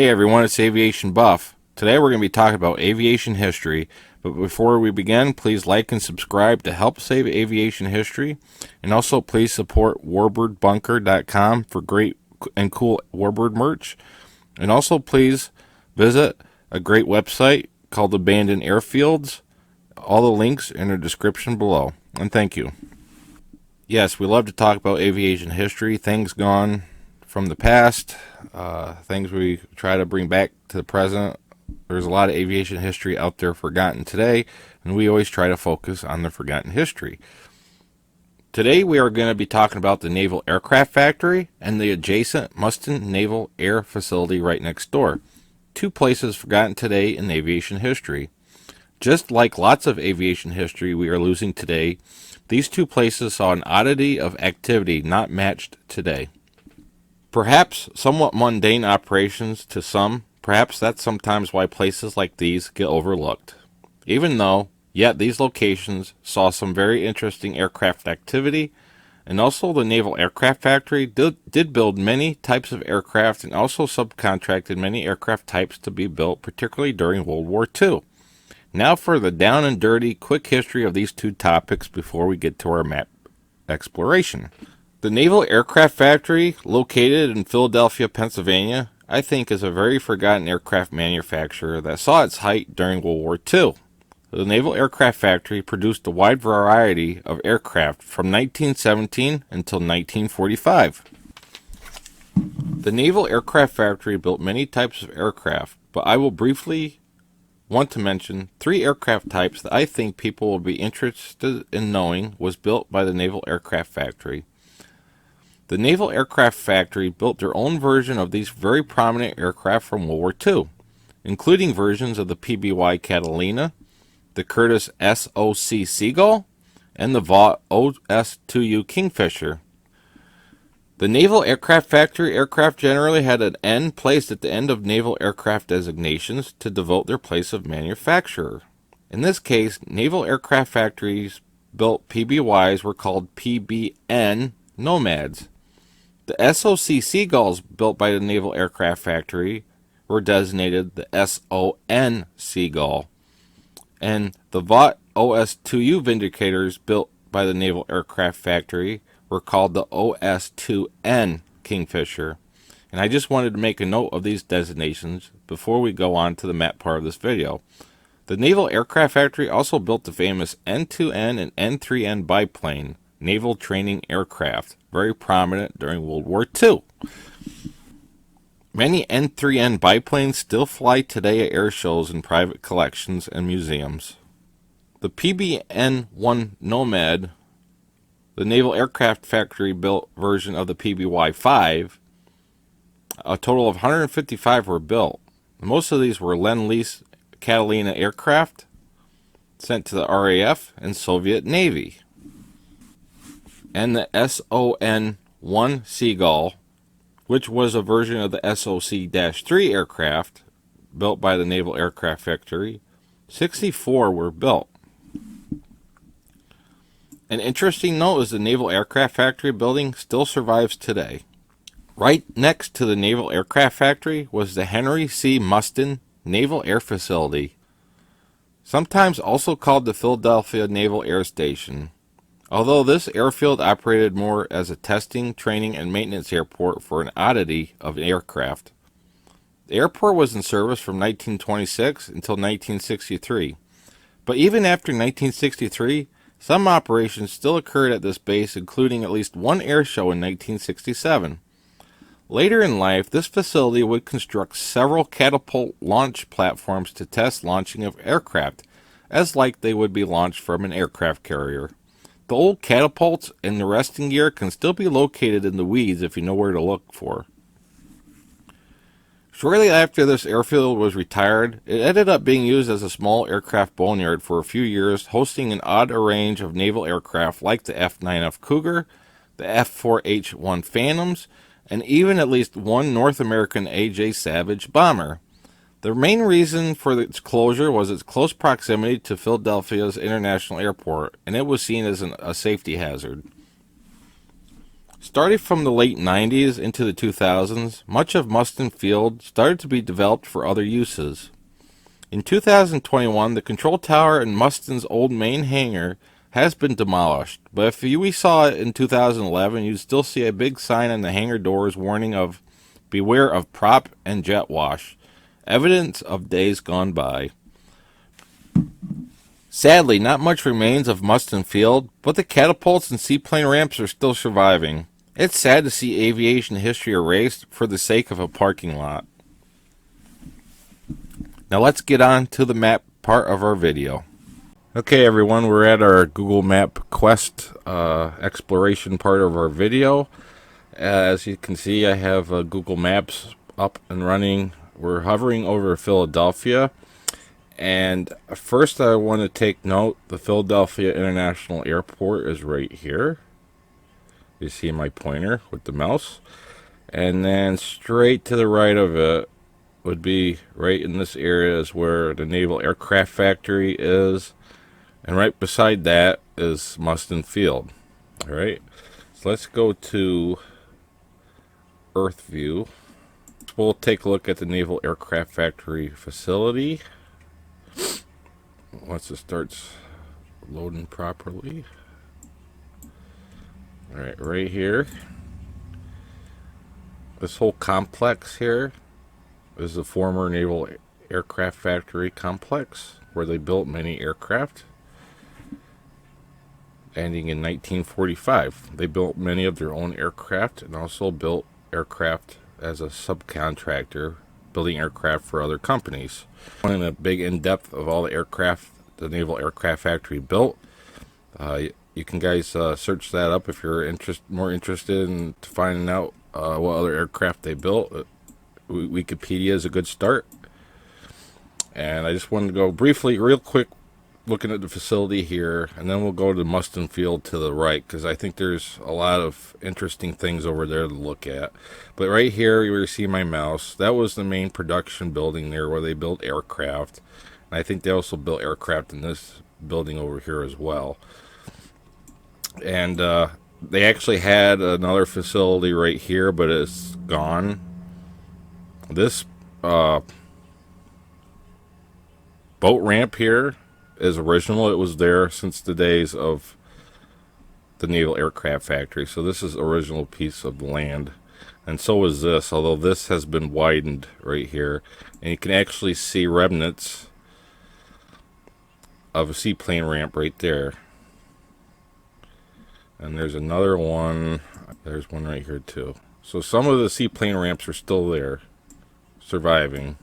Hey everyone, it's Aviation Buff. Today we're going to be talking about aviation history, but before we begin, please like and subscribe to help save aviation history, and also please support warbirdbunker.com for great and cool warbird merch, and also please visit a great website called Abandoned Airfields. All the links in the description below, and thank you. Yes, we love to talk about aviation history, things gone from the past, things we try to bring back to the present. There's a lot of aviation history out there forgotten today, and we always try to focus on the forgotten history. Today we are going to be talking about the Naval Aircraft Factory and the adjacent Mustin Naval Air Facility right next door. Two places forgotten today in aviation history. Just like lots of aviation history we are losing today, these two places saw an oddity of activity not matched today. Perhaps somewhat mundane operations to some, perhaps that's sometimes why places like these get overlooked. Even though, yet these locations saw some very interesting aircraft activity, and also the Naval Aircraft Factory did build many types of aircraft and also subcontracted many aircraft types to be built, particularly during World War II. Now for the down and dirty, quick history of these two topics before we get to our map exploration. The Naval Aircraft Factory, located in Philadelphia, Pennsylvania, I think is a very forgotten aircraft manufacturer that saw its height during World War II. The Naval Aircraft Factory produced a wide variety of aircraft from 1917 until 1945. The Naval Aircraft Factory built many types of aircraft, but I will briefly want to mention three aircraft types that I think people will be interested in knowing was built by the Naval Aircraft Factory. The Naval Aircraft Factory built their own version of these very prominent aircraft from World War II, including versions of the PBY Catalina, the Curtiss SOC Seagull, and the Vought OS-2U Kingfisher. The Naval Aircraft Factory aircraft generally had an N placed at the end of naval aircraft designations to devote their place of manufacturer. In this case, Naval Aircraft Factories built PBYs were called PBN Nomads. The SOC Seagulls built by the Naval Aircraft Factory were designated the SON Seagull, and the Vought OS-2U Vindicators built by the Naval Aircraft Factory were called the OS-2N Kingfisher. And I just wanted to make a note of these designations before we go on to the map part of this video. The Naval Aircraft Factory also built the famous N2N and N3N biplane, naval training aircraft, very prominent during World War II. Many N3N biplanes still fly today at air shows and private collections and museums. The PBN-1 Nomad, the Naval Aircraft Factory built version of the PBY-5, a total of 155 were built. Most of these were Lend-Lease Catalina aircraft sent to the RAF and Soviet Navy. And the SON-1 Seagull, which was a version of the SOC-3 aircraft built by the Naval Aircraft Factory, 64 were built. An interesting note is the Naval Aircraft Factory building still survives today. Right next to the Naval Aircraft Factory was the Henry C. Mustin Naval Air Facility, sometimes also called the Philadelphia Naval Air Station. Although this airfield operated more as a testing, training, and maintenance airport for an oddity of aircraft. The airport was in service from 1926 until 1963, but even after 1963, some operations still occurred at this base, including at least one air show in 1967. Later in life, this facility would construct several Catapult launch platforms to test launching of aircraft, as like they would be launched from an aircraft carrier. The old catapults and the resting gear can still be located in the weeds if you know where to look for. Shortly after this airfield was retired, it ended up being used as a small aircraft boneyard for a few years, hosting an odd range of naval aircraft like the F-9F Cougar, the F-4H-1 Phantoms, and even at least one North American A.J. Savage bomber. The main reason for its closure was its close proximity to Philadelphia's International Airport, and it was seen as a safety hazard. Starting from the late 90s into the 2000s, much of Mustin Field started to be developed for other uses. In 2021, the control tower in Mustin's old main hangar has been demolished, but if we saw it in 2011, you'd still see a big sign on the hangar doors warning of "Beware of prop and jet wash," evidence of days gone by. Sadly, not much remains of Mustin Field, but the catapults and seaplane ramps are still surviving. It's sad to see aviation history erased for the sake of a parking lot. Now let's get on to the map part of our video. Okay everyone, we're at our Google Map Quest exploration part of our video. As you can see, I have Google Maps up and running. We're hovering over Philadelphia. And first I want to take note, the Philadelphia International Airport is right here. You see my pointer with the mouse. And then straight to the right of it would be right in this area is where the Naval Aircraft Factory is. And right beside that is Mustin Field. Alright, so let's go to Earth View. We'll take a look at the Naval Aircraft Factory facility. Once it starts loading properly. Alright, right here. This whole complex here is the former Naval Aircraft Factory complex where they built many aircraft. Ending in 1945. They built many of their own aircraft and also built aircraft as a subcontractor, building aircraft for other companies. One a big in-depth of all the aircraft the Naval Aircraft Factory built. You can guys search that up if you're more interested in finding out what other aircraft they built. Wikipedia is a good start. And I just wanted to go briefly, real quick, looking at the facility here, and then we'll go to Mustin Field to the right, because I think there's a lot of interesting things over there to look at. But right here, you see my mouse. That was the main production building there where they built aircraft. And I think they also built aircraft in this building over here as well. And they actually had another facility right here, but it's gone. This boat ramp here is original. It was there since the days of the Naval Aircraft Factory. So this is original piece of land. And so is this, although this has been widened right here. And you can actually see remnants of a seaplane ramp right there. And there's another one. There's one right here too. So some of the seaplane ramps are still there, surviving.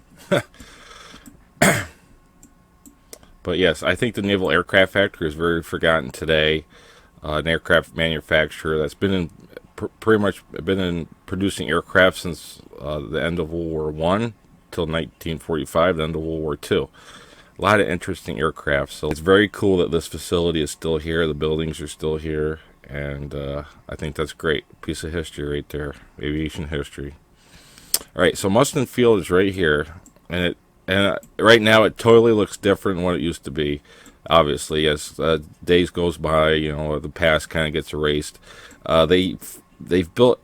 But yes, I think the Naval Aircraft Factory is very forgotten today. An aircraft manufacturer that's been in pretty much been in producing aircraft since the end of World War I till 1945, the end of World War II. A lot of interesting aircraft. So it's very cool that this facility is still here. The buildings are still here, and I think that's great. Piece of history right there, aviation history. All right, so Mustin Field is right here, and right now it totally looks different than what it used to be. Obviously, as days goes by, you know, the past kind of gets erased. They've built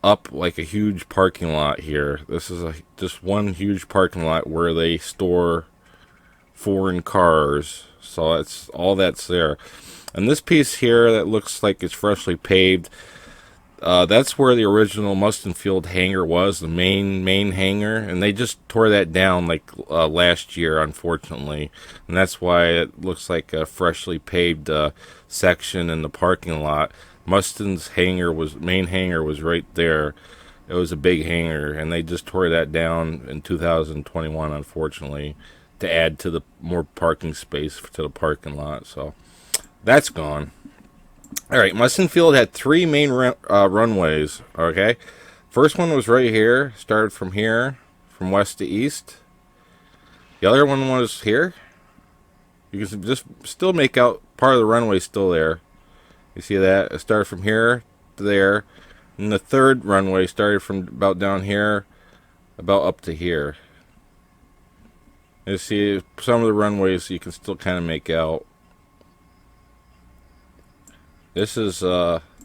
up like a huge parking lot here. This is just one huge parking lot where they store foreign cars. So that's all that's there. And this piece here that looks like it's freshly paved, that's where the original Mustin Field hangar was, the main hangar, and they just tore that down like last year, unfortunately, and that's why it looks like a freshly paved section in the parking lot. Mustin's main hangar was right there. It was a big hangar, and they just tore that down in 2021, unfortunately, to add to the more parking space to the parking lot. So that's gone. All right, Mustin Field had three main runways, okay? First one was right here, started from here, from west to east. The other one was here. You can just still make out part of the runway still there. You see that? It started from here to there. And the third runway started from about down here, about up to here. You see some of the runways you can still kind of make out. This is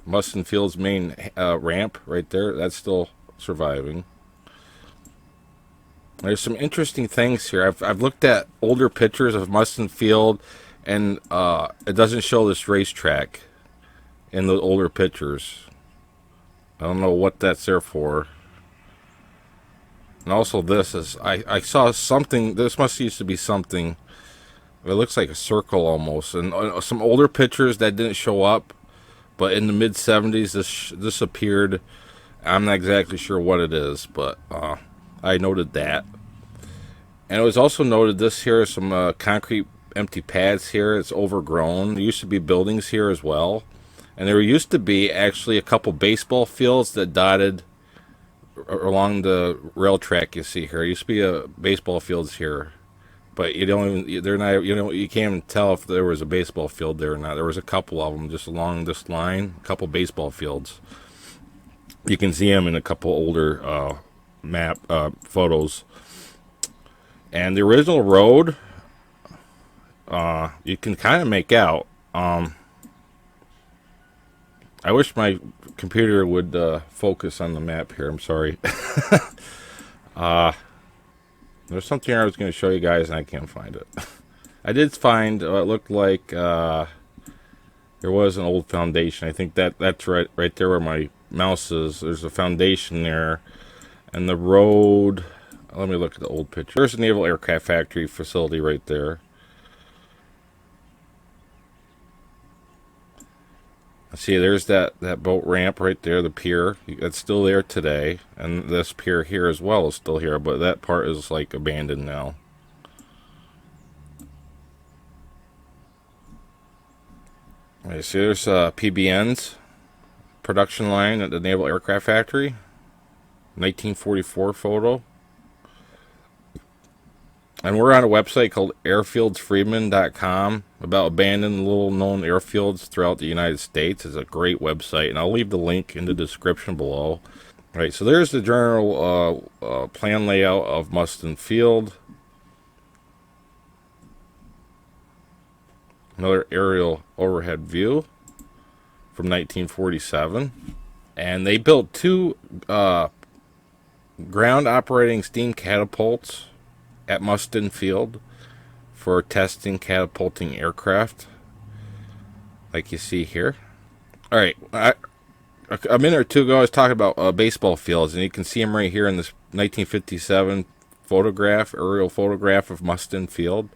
Mustin Field's main ramp right there. That's still surviving. There's some interesting things here. I've looked at older pictures of Mustin Field, and it doesn't show this racetrack in the older pictures. I don't know what that's there for. And also this is, I saw something, this must used to be something, it looks like a circle almost. And some older pictures that didn't show up, but in the mid-70s this appeared. I'm not exactly sure what it is, but I noted that. And it was also noted this here, some concrete empty pads here. It's overgrown. There used to be buildings here as well. And there used to be actually a couple baseball fields that dotted along the rail track you see here. There used to be a baseball fields here. But you don't even, they're not, you can't even tell if there was a baseball field there or not. There was a couple of them just along this line, a couple baseball fields. You can see them in a couple older map photos. And the original road, you can kind of make out. I wish my computer would focus on the map here. I'm sorry. There's something I was going to show you guys, and I can't find it. I did find it looked like there was an old foundation. I think that's right there where my mouse is. There's a foundation there, and the road. Let me look at the old picture. There's a Naval Aircraft Factory facility right there. See, there's that boat ramp right there, the pier. It's still there today. And this pier here as well is still here, but that part is like abandoned now. Okay, see, there's PBN's production line at the Naval Aircraft Factory. 1944 photo. And we're on a website called airfieldsfreeman.com about abandoned little-known airfields throughout the United States. It's a great website, and I'll leave the link in the description below. All right, so there's the general plan layout of Mustang Field. Another aerial overhead view from 1947. And they built two ground-operating steam catapults at Mustang Field for testing catapulting aircraft, like you see here. All right, a minute or two ago I was talking about baseball fields, and you can see them right here in this 1957 photograph, aerial photograph of Mustang Field.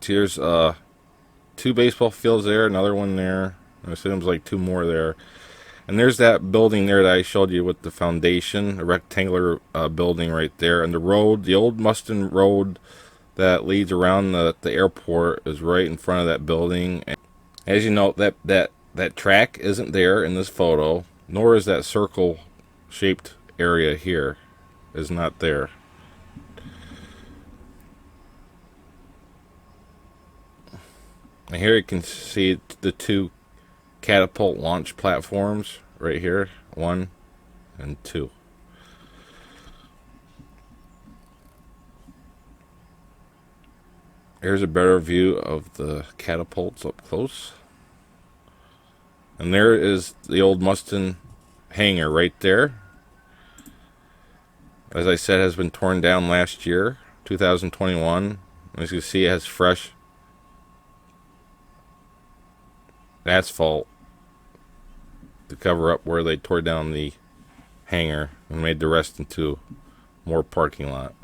So here's two baseball fields there, another one there. I assume there's like two more there. And there's that building there that I showed you with the foundation, a rectangular building right there. And the road, the old Mustin Road that leads around the airport is right in front of that building. And as you know, that track isn't there in this photo, nor is that circle-shaped area here is not there. And here you can see the two Catapult launch platforms right here, 1 and 2. Here's a better view of the catapults up close. And there is the old Mustin hangar right there. As I said, has been torn down last year, 2021. As you can see, it has fresh asphalt to cover up where they tore down the hangar and made the rest into more parking lot.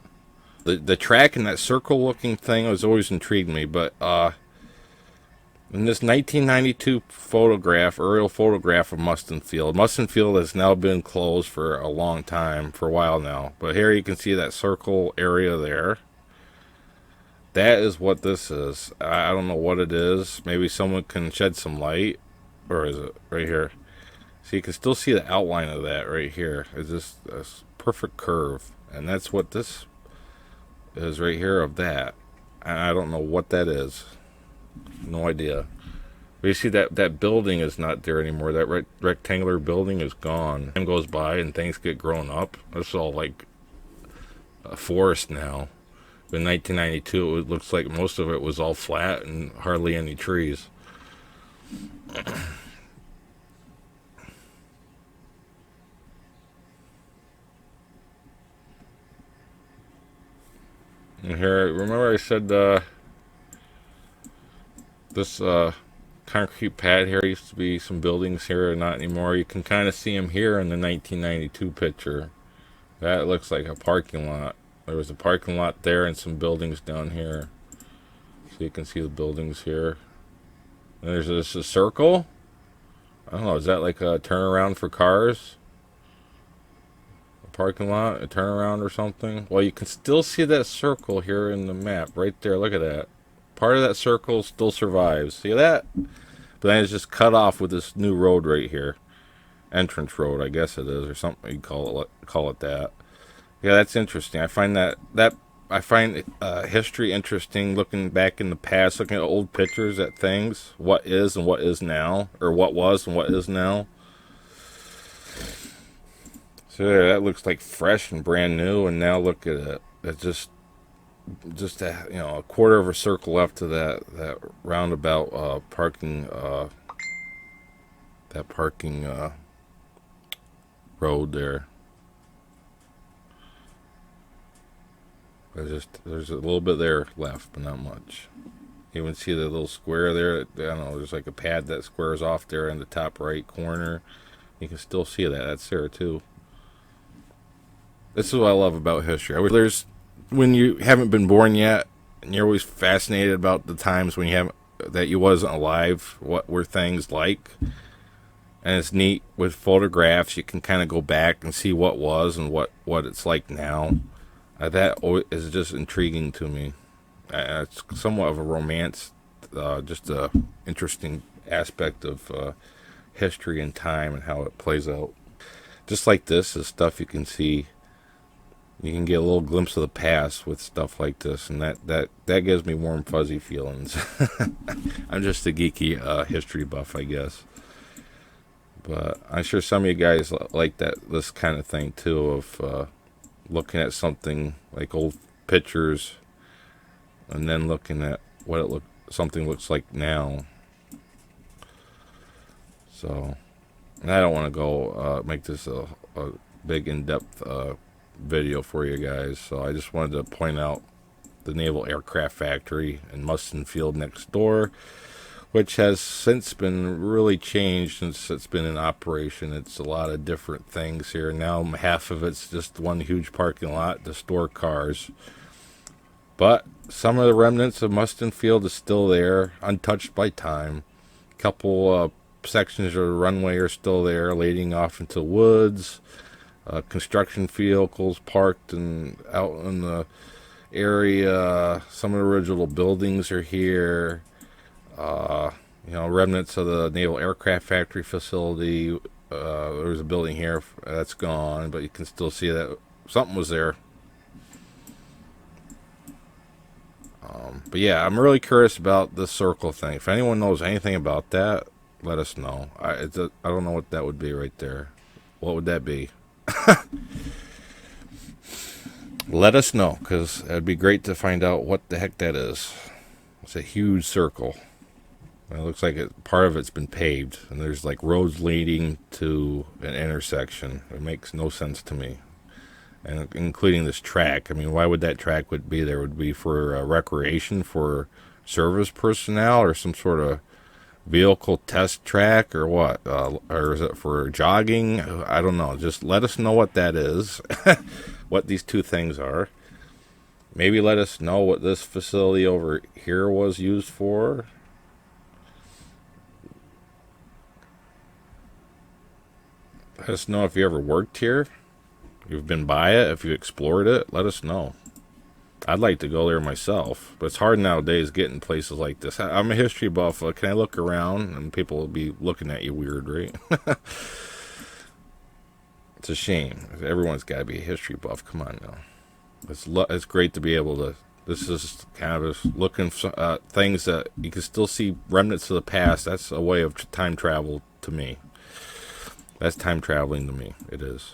The track and that circle looking thing has always intrigued me, but in this 1992 photograph, aerial photograph of Mustang Field has now been closed for a long time, for a while now, but here you can see that circle area there. That is what this is. I don't know what it is. Maybe someone can shed some light. Or is it right here? So you can still see the outline of that right here. It's just a perfect curve. And that's what this is right here of that. I don't know what that is. No idea. But you see that building is not there anymore. That rectangular building is gone. Time goes by and things get grown up. It's all like a forest now. In 1992, it looks like most of it was all flat and hardly any trees. And here, remember I said this concrete pad here used to be some buildings here, not anymore. You can kind of see them here in the 1992 picture. That looks like a parking lot. There was a parking lot there and some buildings down here. So you can see the buildings here. And there's this a circle. I don't know, is that like a turnaround for cars? A parking lot, a turnaround or something? Well, you can still see that circle here in the map, right there. Look at that. Part of that circle still survives. See that? But then it's just cut off with this new road right here. Entrance road, I guess it is, or something you call it that. Yeah, that's interesting. I find history interesting, looking back in the past, looking at old pictures at things, what is and what is now, or what was and what is now. So yeah, that looks like fresh and brand new, and now look at it. It's just a quarter of a circle left to that roundabout parking road there. There's a little bit there left, but not much. You even see the little square there. I don't know. There's like a pad that squares off there in the top right corner. You can still see that. That's there too. This is what I love about history. When you haven't been born yet, and you're always fascinated about the times when you wasn't alive. What were things like? And it's neat with photographs. You can kind of go back and see what was and what it's like now. That is just intriguing to me. It's somewhat of a romance, just a interesting aspect of history and time and how it plays out. Just like this is stuff you can see. You can get a little glimpse of the past with stuff like this, and that gives me warm, fuzzy feelings. I'm just a geeky history buff, I guess. But I'm sure some of you guys like this kind of thing too, of looking at something like old pictures and then looking at what something looks like now. So, and I don't want to go make this a big in-depth video for you guys, so I just wanted to point out the Naval Aircraft Factory in Mustang Field next door, which has since been really changed since it's been in operation. It's a lot of different things here. Now half of it's just one huge parking lot to store cars. But some of the remnants of Mustang Field is still there, untouched by time. A couple sections of the runway are still there, leading off into woods. Construction vehicles parked and out in the area. Some of the original buildings are here. Remnants of the Naval Aircraft Factory facility. There's a building here that's gone, but you can still see that something was there. But yeah, I'm really curious about this circle thing. If anyone knows anything about that, let us know. I don't know what that would be right there. What would that be? Let us know, because it'd be great to find out what the heck that is. It's a huge circle. It looks like part of it's been paved, and there's like roads leading to an intersection. It makes no sense to me, and including this track. I mean, why would that track be there? Would be for recreation for service personnel, or some sort of vehicle test track, or what? Or is it for jogging? I don't know. Just let us know what that is, what these two things are. Maybe let us know what this facility over here was used for. Let us know if you ever worked here, you've been by it, if you explored it. Let us know. I'd like to go there myself, but it's hard nowadays getting places like this. I'm a history buff. Can I look around? And people will be looking at you weird, right? It's a shame. Everyone's got to be a history buff. Come on now. It's great to be able to. This is kind of looking things that you can still see remnants of the past. That's a way of time travel to me. That's time traveling to me. It is.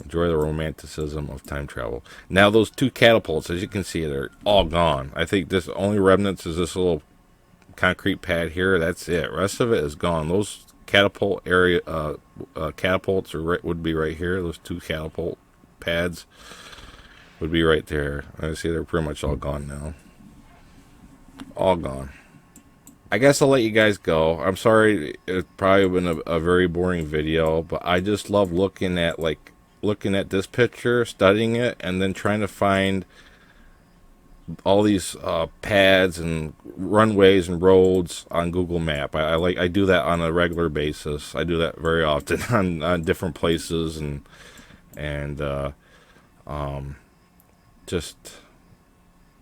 Enjoy the romanticism of time travel. Now those two catapults, as you can see, they're all gone. I think this only remnants is this little concrete pad here. That's it. Rest of it is gone. Those catapult area catapults would be right here. Those two catapult pads. would be right there. I see they're pretty much all gone now. All gone. I guess I'll let you guys go. I'm sorry, it's probably been a very boring video, but I just love looking at this picture, studying it, and then trying to find all these pads and runways and roads on Google Map. I do that on a regular basis. I do that very often on different places and just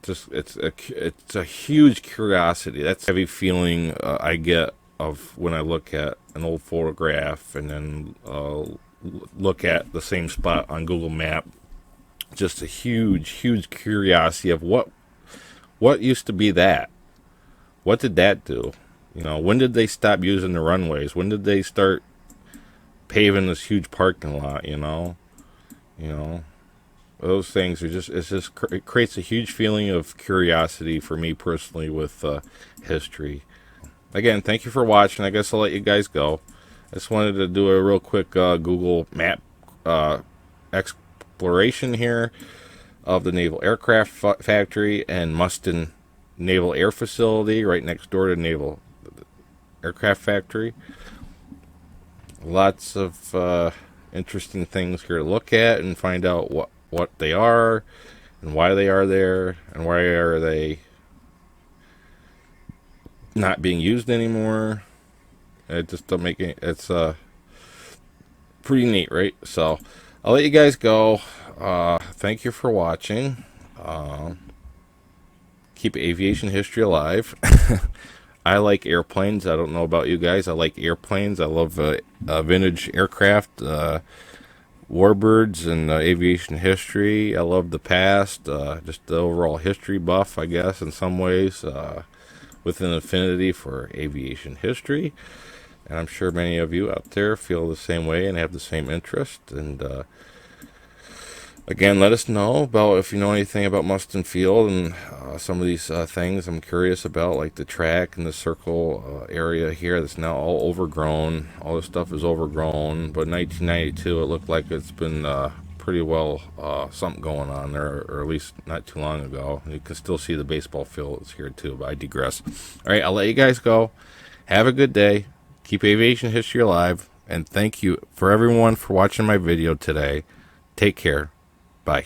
it's a huge curiosity. That's a heavy feeling I get of when I look at an old photograph and then look at the same spot on Google Map. Just a huge curiosity of what used to be that. What did that do? You know, when did they stop using the runways? When did they start paving this huge parking lot? You know, those things are it creates a huge feeling of curiosity for me personally with history. Again, thank you for watching. I guess I'll let you guys go. I just wanted to do a real quick Google Map exploration here of the Naval Aircraft Factory and Mustin Naval Air Facility right next door to Naval Aircraft Factory. Lots of interesting things here to look at and find out what they are and why they are there and why are they not being used anymore. It just don't make it. It's pretty neat, right? So I'll let you guys go. Thank you for watching. Keep aviation history alive. I like airplanes. I don't know about you guys. I like airplanes. I love vintage aircraft, warbirds, and aviation history. I love the past. Just the overall history buff, I guess, in some ways, with an affinity for aviation history. And I'm sure many of you out there feel the same way and have the same interest. And again, let us know about if you know anything about Mustang Field and some of these things I'm curious about, like the track and the circle area here that's now all overgrown. All this stuff is overgrown, but in 1992 it looked like it's been pretty well something going on there, or at least not too long ago. You can still see the baseball field is here too, but I digress. All right, I'll let you guys go. Have a good day. Keep aviation history alive, and thank you for everyone for watching my video today. Take care. Bye.